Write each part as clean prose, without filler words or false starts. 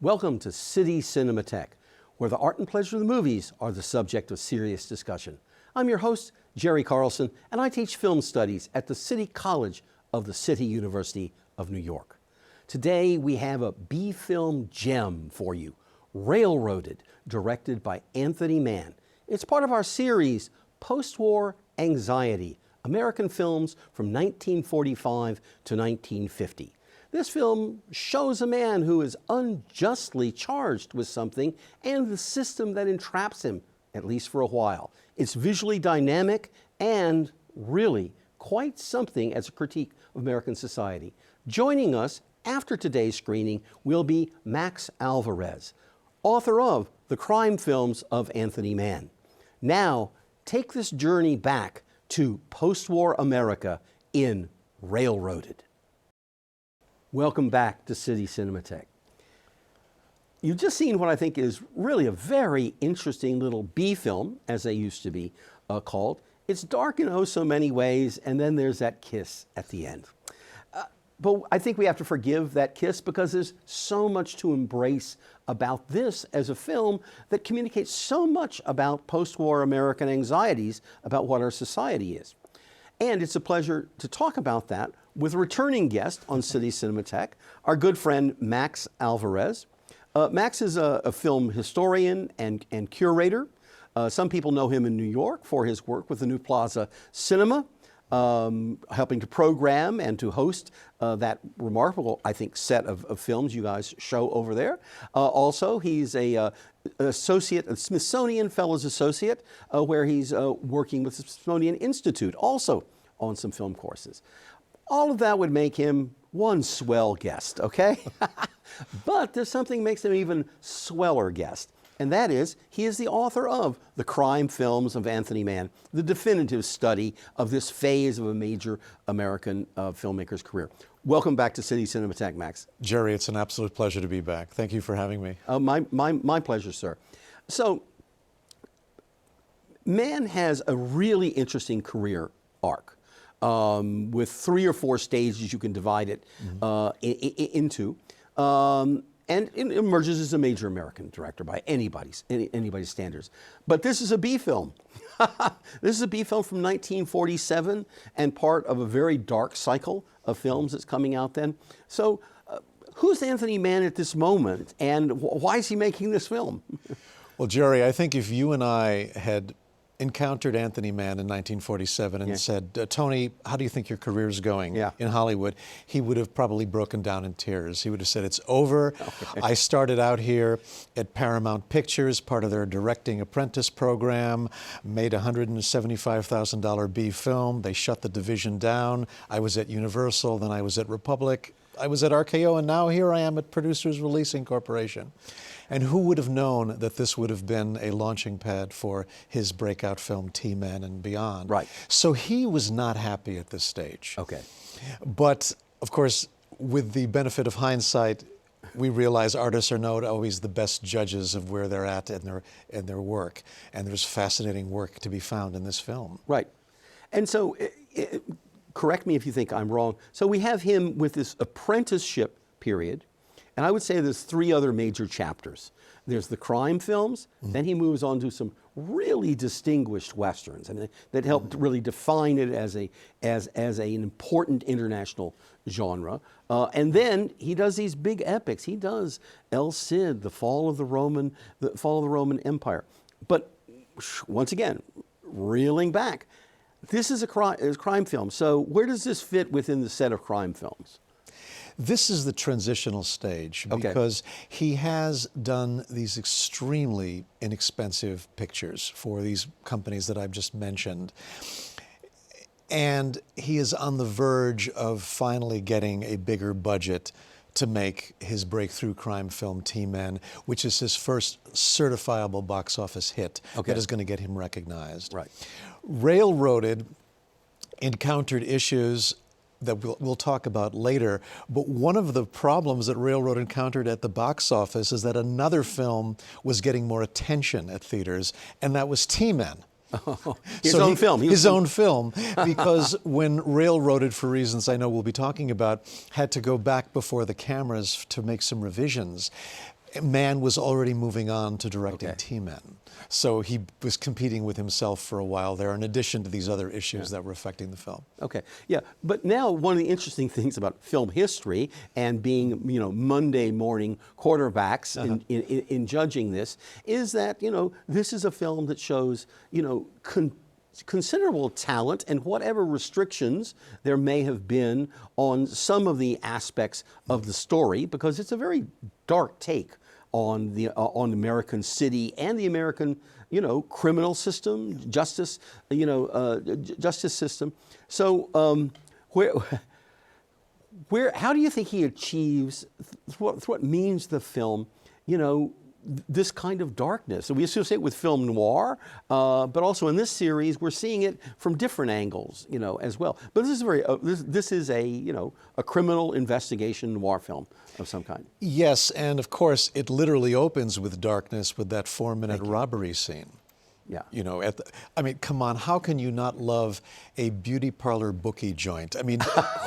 Welcome to City Cinematheque, where the art and pleasure of the movies are the subject of serious discussion. I'm your host, Jerry Carlson, and I teach film studies at the City College of the City University of New York. Today we have a B-film gem for you, Railroaded, directed by Anthony Mann. It's part of our series, Post-War Anxiety, American Films from 1945 to 1950. This film shows a man who is unjustly charged with something and the system that entraps him, at least for a while. It's visually dynamic and really quite something as a critique of American society. Joining us after today's screening will be Max Alvarez, author of The Crime Films of Anthony Mann. Now, take this journey back to post-war America in Railroaded. Welcome back to City Cinematheque. You've just seen what I think is really a very interesting little B-film, as they used to be called. It's dark in oh so many ways, and then there's that kiss at the end. But I think we have to forgive that kiss because there's so much to embrace about this as a film that communicates so much about post-war American anxieties about what our society is. And it's a pleasure to talk about that with a returning guest on City Cinematheque, our good friend Max Alvarez. Max is a film historian and curator. Some people know him in New York for his work with the New Plaza Cinema, helping to program and to host that remarkable, I think, set of films you guys show over there. Also, he's a Smithsonian Fellows Associate, where he's working with the Smithsonian Institute, also on some film courses. All of that would make him one swell guest, okay? But there's something that makes him an even sweller guest, and that is, he is the author of The Crime Films of Anthony Mann, the definitive study of this phase of a major American filmmaker's career. Welcome back to City Cinematheque, Max. Jerry, it's an absolute pleasure to be back. Thank you for having me. My pleasure, sir. So, Mann has a really interesting career arc. With 3 or 4 stages you can divide it into. And it emerges as a major American director by anybody's standards. But this is a B-film. This is a B-film from 1947 and part of a very dark cycle of films that's coming out then. So who's Anthony Mann at this moment, and why is he making this film? Well, Jerry, I think if you and I had encountered Anthony Mann in 1947 and said, Tony, how do you think your career is going in Hollywood? He would have probably broken down in tears. He would have said, it's over. Okay. I started out here at Paramount Pictures, part of their directing apprentice program, made a $175,000 B film. They shut the division down. I was at Universal, then I was at Republic. I was at RKO, and now here I am at Producers Releasing Corporation. And who would have known that this would have been a launching pad for his breakout film, T-Men and Beyond? Right. So he was not happy at this stage. Okay. But, of course, with the benefit of hindsight, we realize artists are not always the best judges of where they're at in their work. And there's fascinating work to be found in this film. Right. And so, correct me if you think I'm wrong. So we have him with this apprenticeship period. And I would say there's 3 other major chapters. There's the crime films, then he moves on to some really distinguished Westerns, and that helped really define it as an important international genre. And then he does these big epics. He does El Cid, the fall of the Roman Empire. But once again, reeling back, this is a crime film. So where does this fit within the set of crime films? This is the transitional stage because he has done these extremely inexpensive pictures for these companies that I've just mentioned. And he is on the verge of finally getting a bigger budget to make his breakthrough crime film, T-Men, which is his first certifiable box office hit that is going to get him recognized. Right. Railroaded encountered issues that we'll talk about later, but one of the problems that Railroad encountered at the box office is that another film was getting more attention at theaters, and that was T-Men. His own film. His own film, because when Railroaded, for reasons I know we'll be talking about, had to go back before the cameras to make some revisions, Mann was already moving on to directing T-Men. So he was competing with himself for a while there, in addition to these other issues that were affecting the film. Okay, yeah, but now one of the interesting things about film history and being, Monday morning quarterbacks in judging this is that, this is a film that shows, considerable talent and whatever restrictions there may have been on some of the aspects of the story, because it's a very dark take on the American city and the American, criminal system, justice, justice system. So how do you think he achieves what means the film, this kind of darkness? So we associate it with film noir, but also in this series we're seeing it from different angles, as well. But this is this is a criminal investigation noir film of some kind. Yes, and of course it literally opens with darkness with that 4-minute robbery scene. Yeah. I mean, come on, how can you not love a beauty parlor bookie joint? I mean,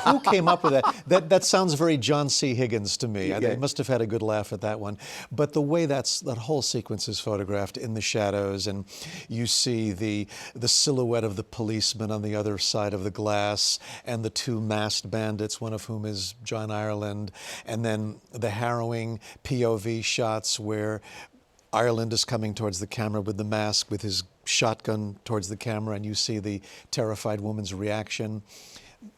who came up with that? That sounds very John C. Higgins to me. They must have had a good laugh at that one. But the way that whole sequence is photographed in the shadows, and you see the silhouette of the policeman on the other side of the glass, and the 2 masked bandits, one of whom is John Ireland, and then the harrowing POV shots where Ireland is coming towards the camera with the mask, with his shotgun towards the camera, and you see the terrified woman's reaction.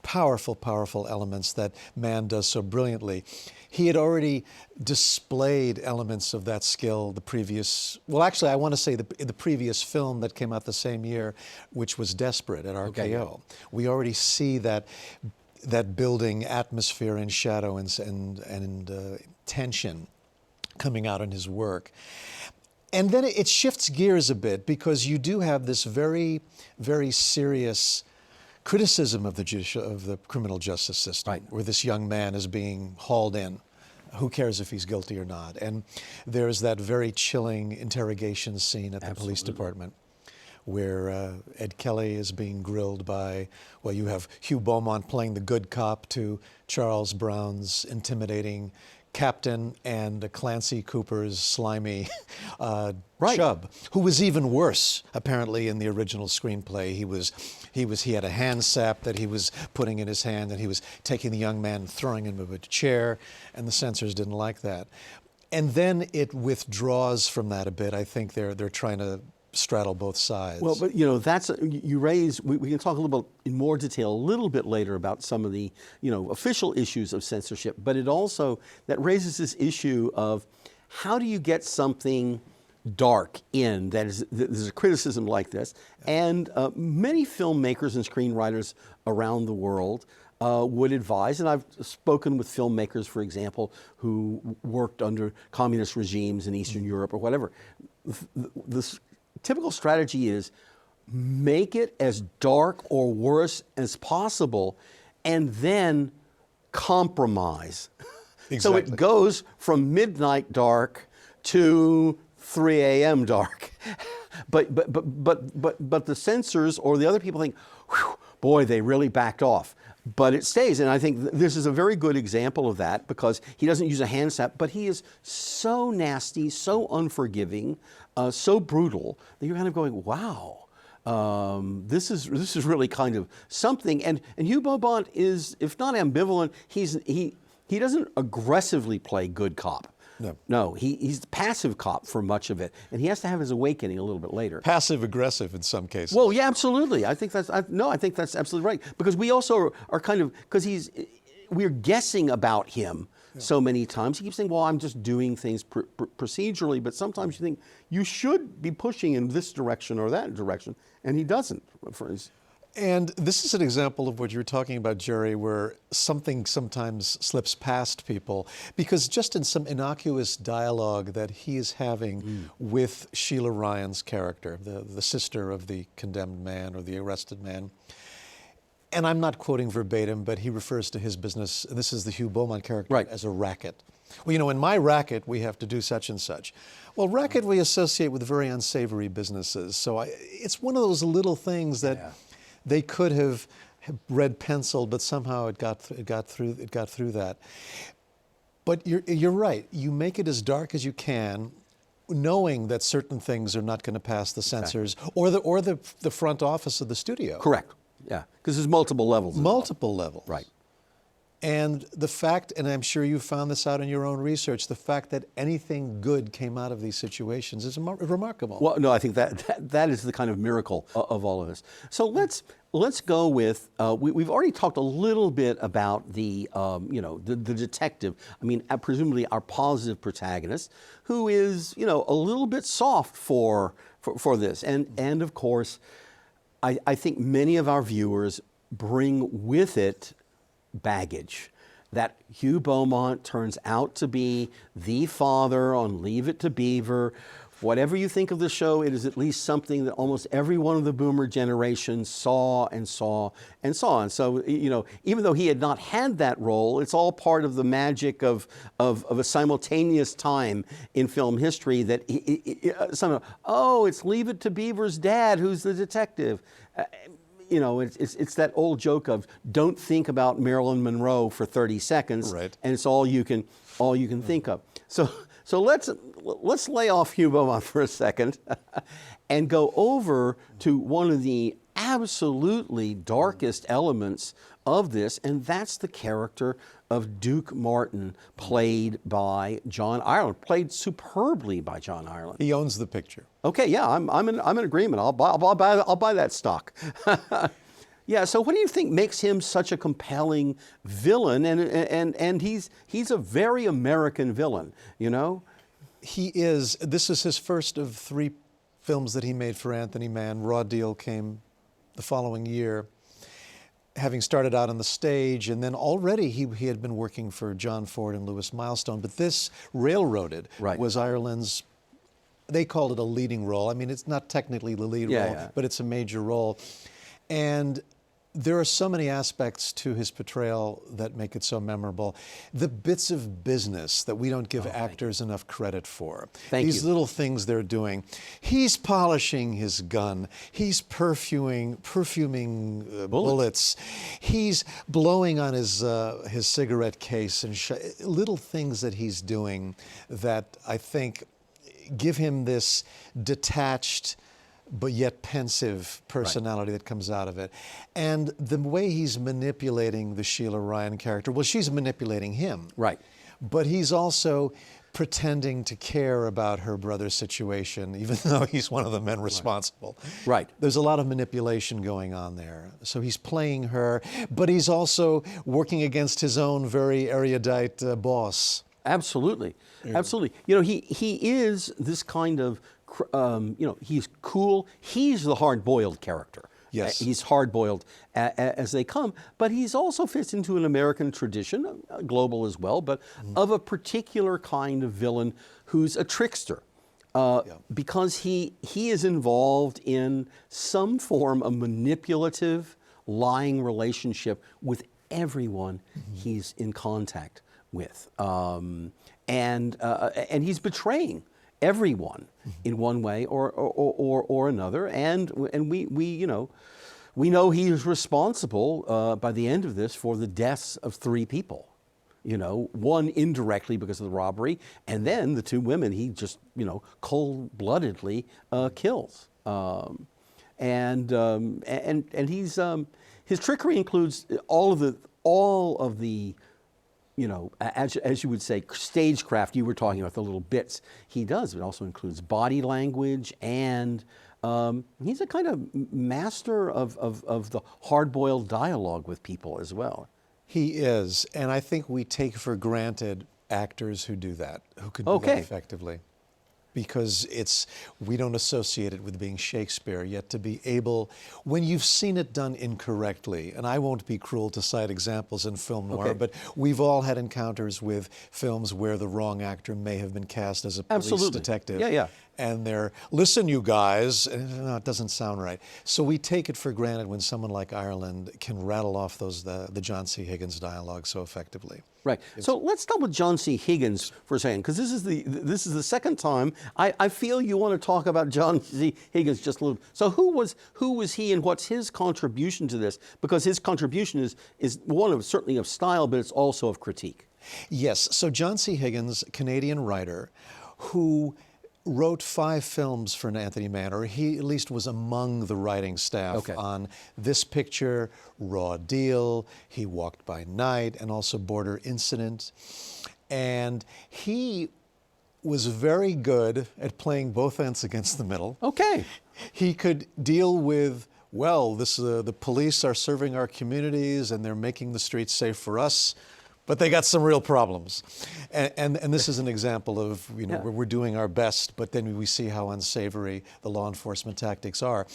Powerful, powerful elements that Mann does so brilliantly. He had already displayed elements of that skill the previous, well, actually, I want to say the previous film that came out the same year, which was Desperate at RKO. Okay. We already see that building atmosphere and shadow and tension coming out in his work. And then it shifts gears a bit, because you do have this very, very serious criticism of the criminal justice system, where this young man is being hauled in. Who cares if he's guilty or not? And there's that very chilling interrogation scene at the police department, where Ed Kelly is being grilled by, well, you have Hugh Beaumont playing the good cop to Charles Brown's intimidating captain, and Clancy Cooper's slimy chub, who was even worse apparently in the original screenplay. He had a hand sap that he was putting in his hand, and he was taking the young man and throwing him into a chair, and the censors didn't like that. And then it withdraws from that a bit. I think they're trying to straddle both sides. Well, but you raise. We can talk a little bit in more detail a little bit later about some of the official issues of censorship. But it also that raises this issue of how do you get something dark in there's a criticism like this, and many filmmakers and screenwriters around the world would advise, and I've spoken with filmmakers, for example, who worked under communist regimes in Eastern Europe or whatever. The typical strategy is make it as dark or worse as possible, and then compromise. Exactly. So it goes from midnight dark to 3 a.m. dark. But the censors or the other people think, whew, boy, they really backed off. But it stays, and I think this is a very good example of that, because he doesn't use a hand slap, but he is so nasty, so unforgiving, so brutal, that you're kind of going, wow, this is really kind of something. And Hugh Beaumont is, if not ambivalent, he doesn't aggressively play good cop. No, he's the passive cop for much of it, and he has to have his awakening a little bit later. Passive aggressive in some cases. Well, yeah, absolutely. I think that's absolutely right, because we also are kind of, because we're guessing about him so many times. He keeps saying, well, I'm just doing things procedurally, but sometimes you think you should be pushing in this direction or that direction, and he doesn't. And this is an example of what you're talking about, Jerry, where something sometimes slips past people, because just in some innocuous dialogue that he is having with Sheila Ryan's character, the sister of the condemned man or the arrested man, and I'm not quoting verbatim, but he refers to his business, and this is the Hugh Beaumont character, as a racket. Well, in my racket, we have to do such and such. Well, racket we associate with very unsavory businesses. So it's one of those little things that they could have red penciled, but somehow it got through that. But you're right. You make it as dark as you can, knowing that certain things are not going to pass the censors or the front office of the studio. Correct. Yeah, because there's multiple levels. Multiple levels. Right. And the fact, and I'm sure you found this out in your own research, the fact that anything good came out of these situations is remarkable. Well, no, I think that is the kind of miracle of all of this. So let's go with we've already talked a little bit about the the detective. I mean, presumably our positive protagonist, who is a little bit soft for this, and of course, I think many of our viewers bring with it baggage. That Hugh Beaumont turns out to be the father on Leave It to Beaver. Whatever you think of the show, it is at least something that almost every one of the boomer generation saw and saw and saw. And so, even though he had not had that role, it's all part of the magic of a simultaneous time in film history that it's Leave It to Beaver's dad who's the detective. It's that old joke of don't think about Marilyn Monroe for 30 seconds, right, and it's all you can think of. So let's lay off Hugh Beaumont for a second and go over to one of the absolutely darkest elements of this, and that's the character of Duke Martin, played by John Ireland, played superbly by John Ireland. He owns the picture. Okay, yeah, I'm in agreement. I'll buy that stock. Yeah. So, what do you think makes him such a compelling villain? And he's a very American villain. He is. This is his first of 3 films that he made for Anthony Mann. Raw Deal came the following year, having started out on the stage, and then already he had been working for John Ford and Louis Milestone. But this, Railroaded, was Ireland's, they called it a leading role. I mean, it's not technically the lead role, but it's a major role. And there are so many aspects to his portrayal that make it so memorable. The bits of business that we don't give actors enough credit for. These little things they're doing. He's polishing his gun. He's perfuming bullets. He's blowing on his cigarette case, and little things that he's doing that I think give him this detached but yet pensive personality that comes out of it. And the way he's manipulating the Sheila Ryan character, well, she's manipulating him. Right. But he's also pretending to care about her brother's situation, even though he's one of the men responsible. Right. There's a lot of manipulation going on there. So he's playing her, but he's also working against his own very erudite boss. Absolutely. Absolutely. He is this kind of he's cool. He's the hard-boiled character. Yes. He's hard-boiled as they come, but he's also fits into an American tradition, global as well, but of a particular kind of villain who's a trickster. Because he is involved in some form of manipulative, lying relationship with everyone he's in contact with. And he's betraying everyone in one way or another, and we know he is responsible by the end of this for the deaths of 3 people. One indirectly because of the robbery, and then the 2 women he just cold-bloodedly kills. And he's his trickery includes all of the as you would say, stagecraft. You were talking about the little bits he does. It also includes body language, and he's a kind of master of the hard-boiled dialogue with people as well. He is, and I think we take for granted actors who do that, who could do that effectively. Because we don't associate it with being Shakespeare, yet to be able, when you've seen it done incorrectly, and I won't be cruel to cite examples in film noir, but we've all had encounters with films where the wrong actor may have been cast as a police detective. And they're, listen, you guys, and, no, it doesn't sound right. So we take it for granted when someone like Ireland can rattle off the John C. Higgins dialogue so effectively. Right. So let's start with John C. Higgins for a second, because this is the second time I feel you want to talk about John C. Higgins just a little. So who was he, and what's his contribution to this? Because his contribution is one of certainly of style, but it's also of critique. Yes. So John C. Higgins, Canadian writer, who wrote 5 films for Anthony Mann, or he at least was among the writing staff on This Picture, Raw Deal, He Walked by Night, and also Border Incident. And he was very good at playing both ends against the middle. Okay. He could deal with, well, the police are serving our communities and they're making the streets safe for us, but they got some real problems. And this is an example of, where we're doing our best, but then we see how unsavory the law enforcement tactics are.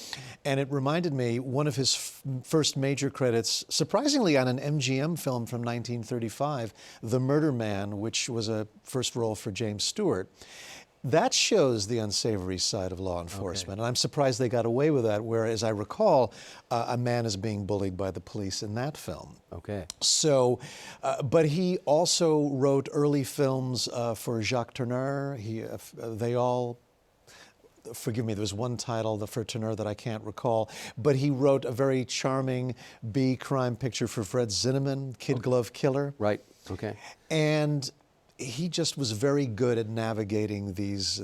And it reminded me, one of his first major credits, surprisingly on an MGM film from 1935, The Murder Man, which was a first role for James Stewart. That shows the unsavory side of law enforcement, and I'm surprised they got away with that, whereas I recall a man is being bullied by the police in that film. Okay. So, but he also wrote early films for Jacques Tourneur. They all, forgive me, there was one title for Tourneur that I can't recall, but he wrote a very charming B crime picture for Fred Zinnemann, Kid Glove Killer. Right, okay. And he just was very good at navigating these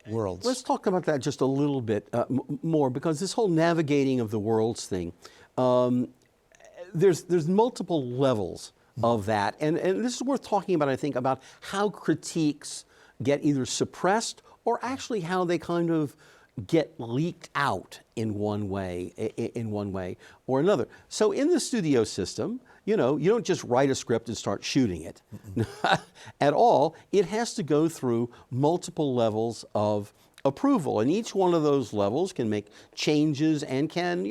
worlds. Let's talk about that just a little bit more, because this whole navigating of the worlds thing, there's multiple levels of that, and this is worth talking about, I think, about how critiques get either suppressed or actually how they kind of get leaked out in one way or another. So in the studio system, you don't just write a script and start shooting it at all. It has to go through multiple levels of approval, and each one of those levels can make changes and can,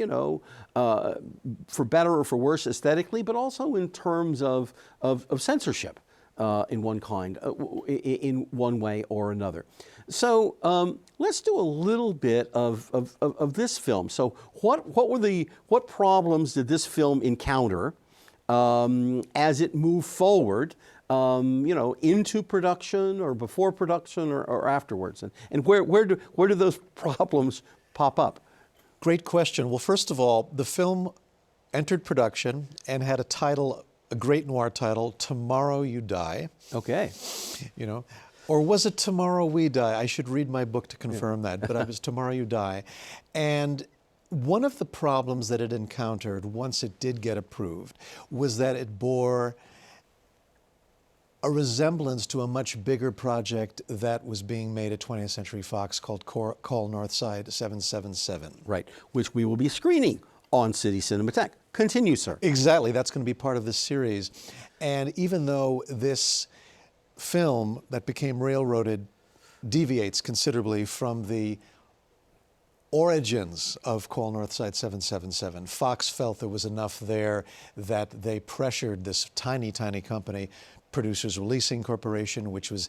for better or for worse aesthetically, but also in terms of censorship in one way or another. So let's do a little bit of this film. So what problems did this film encounter as it moved forward, into production or before production or afterwards? And where do those problems pop up? Great question. Well, first of all, the film entered production and had a great noir title, Tomorrow You Die. Okay. Or was it Tomorrow We Die? I should read my book to confirm that, but it was Tomorrow You Die. And one of the problems that it encountered once it did get approved was that it bore a resemblance to a much bigger project that was being made at 20th Century Fox called Call Northside 777. Right, which we will be screening on City Cinematheque. Continue, sir. Exactly, that's going to be part of this series. And even though this film that became railroaded deviates considerably from the origins of Call Northside 777. Fox felt there was enough there that they pressured this tiny, tiny company, Producers Releasing Corporation, which was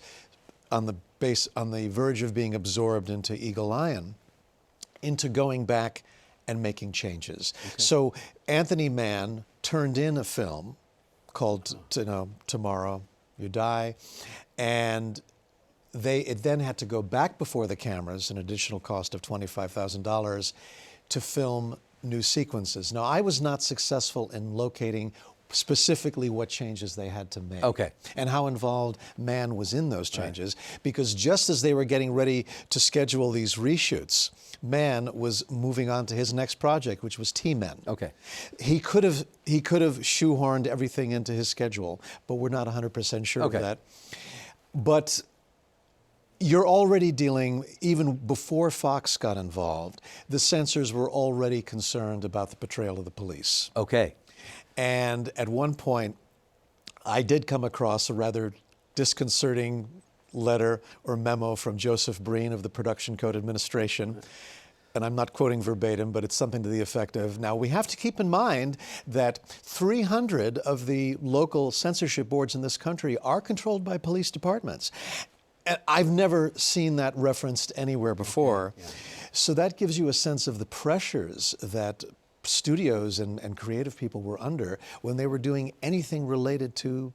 on the verge of being absorbed into Eagle Lion, into going back and making changes. Okay. So Anthony Mann turned in a film called Tomorrow You Die, and it then had to go back before the cameras, an additional cost of $25,000, to film new sequences. Now, I was not successful in locating specifically what changes they had to make. Okay. And how involved Mann was in those changes, because just as they were getting ready to schedule these reshoots, Mann was moving on to his next project, which was T-Men. Okay. He could have shoehorned everything into his schedule, but we're not 100% sure of that. But you're already dealing, even before Fox got involved, the censors were already concerned about the portrayal of the police. Okay. And at one point, I did come across a rather disconcerting letter or memo from Joseph Breen of the Production Code Administration. And I'm not quoting verbatim, but it's something to the effect of, now we have to keep in mind that 300 of the local censorship boards in this country are controlled by police departments. And I've never seen that referenced anywhere before. Okay. Yeah. So that gives you a sense of the pressures that studios and creative people were under when they were doing anything related to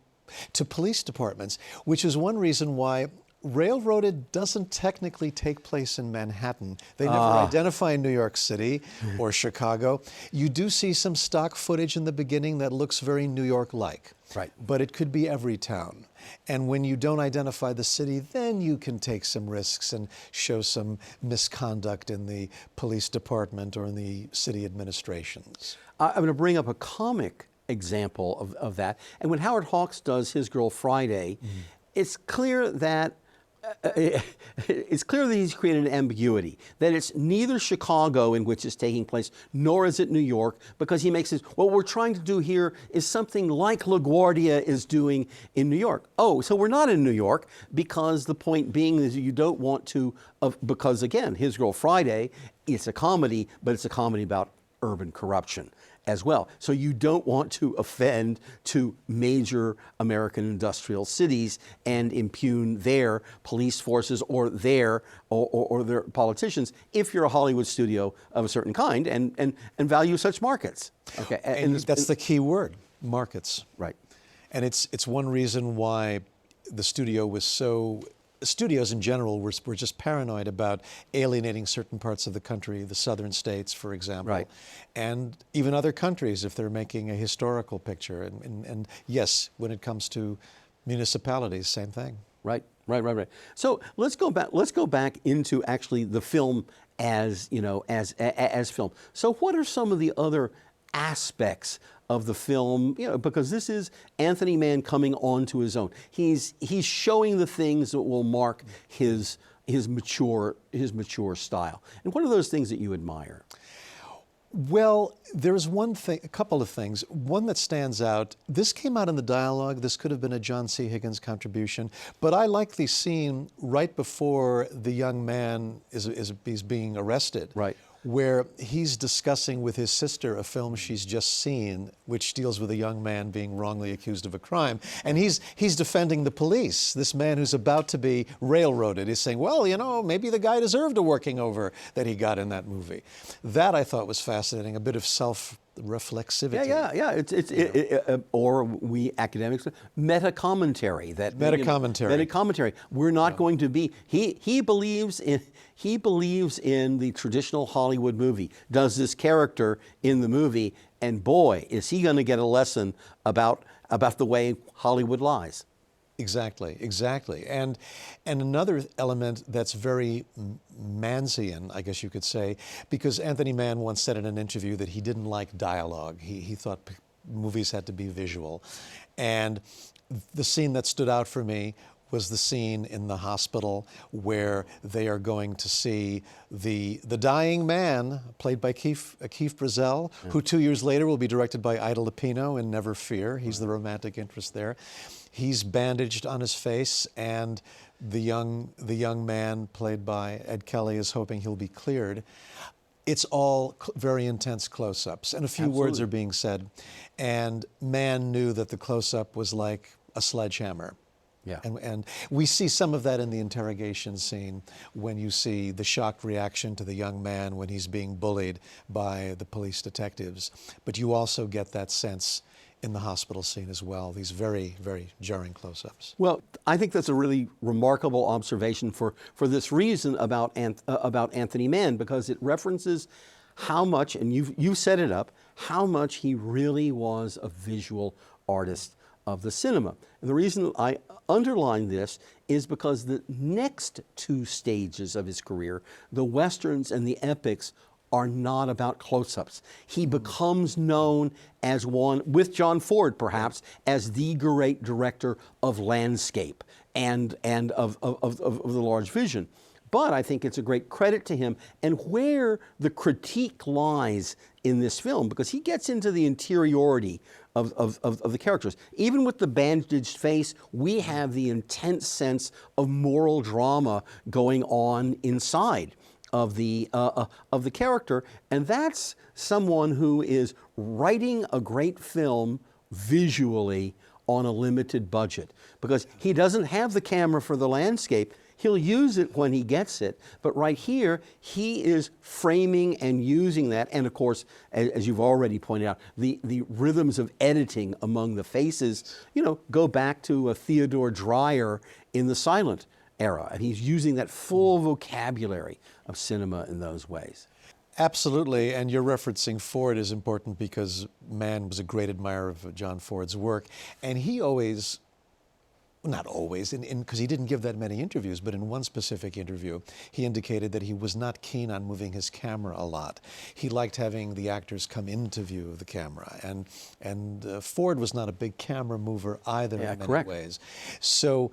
police departments, which is one reason why Railroaded doesn't technically take place in Manhattan. They never identify New York City or Chicago. You do see some stock footage in the beginning that looks very New York-like. Right. But it could be every town. And when you don't identify the city, then you can take some risks and show some misconduct in the police department or in the city administrations. I'm going to bring up a comic example of that. And when Howard Hawks does His Girl Friday, it's clear that he's created an ambiguity, that it's neither Chicago in which it's taking place, nor is it New York, because he makes it, what we're trying to do here is something like LaGuardia is doing in New York. Oh, so we're not in New York, because the point being is you don't want to, because again, His Girl Friday, it's a comedy, but it's a comedy about urban corruption as well. So you don't want to offend to major American industrial cities and impugn their police forces or their politicians if you're a Hollywood studio of a certain kind and value such markets. Okay, and that's the key word, markets. Right. And it's one reason why the studio was so. Studios in general were just paranoid about alienating certain parts of the country, the southern states, for example, right. And even other countries if they're making a historical picture. And yes, when it comes to municipalities, same thing. Right. So let's go back into actually the film as film. So what are some of the other aspects of the film, because this is Anthony Mann coming onto his own. He's showing the things that will mark his mature style. And what are those things that you admire? Well, there's a couple of things. One that stands out, this came out in the dialogue. This could have been a John C. Higgins contribution, but I like the scene right before the young man is being arrested. Right. Where he's discussing with his sister a film she's just seen, which deals with a young man being wrongly accused of a crime. And he's defending the police. This man who's about to be railroaded is saying, well, maybe the guy deserved a working over that he got in that movie. That I thought was fascinating, a bit of self-reflexivity. Yeah. Or we academics, meta-commentary. Meta-commentary. We're not going to be, he believes in the traditional Hollywood movie, does this character in the movie, and boy, is he going to get a lesson about the way Hollywood lies. Exactly. And another element that's very Mannsian, I guess you could say, because Anthony Mann once said in an interview that he didn't like dialogue. He thought movies had to be visual. And the scene that stood out for me was the scene in the hospital where they are going to see the dying man, played by Keith Brazell, who 2 years later will be directed by Ida Lupino in Never Fear. He's the romantic interest there. He's bandaged on his face, and the young man, played by Ed Kelly, is hoping he'll be cleared. It's all very intense close-ups, and a few words are being said. And Mann knew that the close-up was like a sledgehammer. Yeah. And we see some of that in the interrogation scene when you see the shocked reaction to the young man when he's being bullied by the police detectives. But you also get that sense in the hospital scene as well, these very, very jarring close-ups. Well, I think that's a really remarkable observation for this reason about Anthony Mann, because it references how much, and you've set it up, how much he really was a visual artist of the cinema. And the reason I underline this is because the next two stages of his career, the westerns and the epics, are not about close-ups. He becomes known as one, with John Ford perhaps, as the great director of landscape and of the large vision. But I think it's a great credit to him, and where the critique lies in this film, because he gets into the interiority of the characters. Even with the bandaged face, we have the intense sense of moral drama going on inside of the character, and that's someone who is writing a great film visually on a limited budget, because he doesn't have the camera for the landscape. He'll use it when he gets it, but right here, he is framing and using that, and of course, as you've already pointed out, the rhythms of editing among the faces, go back to Theodore Dreyer in The Silent, era, and he's using that full vocabulary of cinema in those ways. Absolutely, and you're referencing Ford is important because Mann was a great admirer of John Ford's work, and he always, not always, because he didn't give that many interviews, but in one specific interview, he indicated that he was not keen on moving his camera a lot. He liked having the actors come into view of the camera, and Ford was not a big camera mover either in many ways. So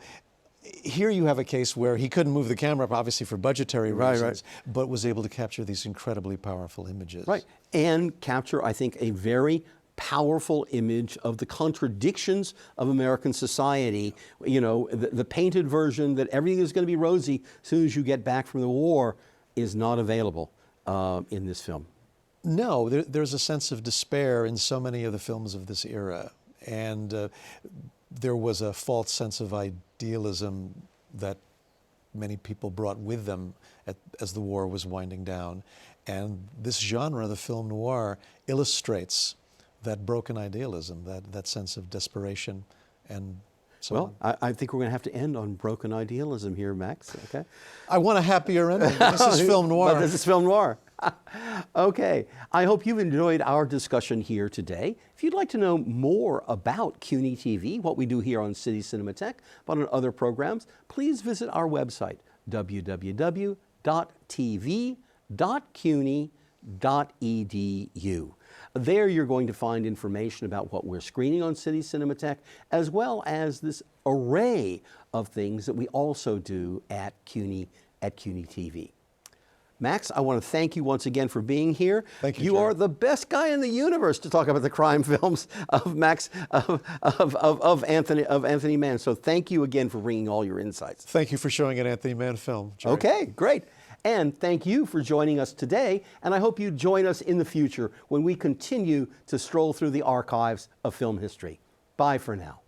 here you have a case where he couldn't move the camera up, obviously for budgetary reasons, but was able to capture these incredibly powerful images. Right, and capture, I think, a very powerful image of the contradictions of American society. You know, the painted version that everything is going to be rosy as soon as you get back from the war is not available in this film. No, there's a sense of despair in so many of the films of this era, and there was a false sense of idealism that many people brought with them as the war was winding down. And this genre, the film noir, illustrates that broken idealism, that sense of desperation and so on. I think we're going to have to end on broken idealism here, Max, okay? I want a happier ending. This is film noir. But this is film noir. Okay, I hope you've enjoyed our discussion here today. If you'd like to know more about CUNY TV, what we do here on City Cinematheque, but on other programs, please visit our website, www.tv.cuny.edu. There you're going to find information about what we're screening on City Cinematheque, as well as this array of things that we also do at CUNY TV. Max, I want to thank you once again for being here. Thank you. You are the best guy in the universe to talk about the crime films of Anthony Mann. So thank you again for bringing all your insights. Thank you for showing an Anthony Mann film, Jerry. Okay, great. And thank you for joining us today, and I hope you join us in the future when we continue to stroll through the archives of film history. Bye for now.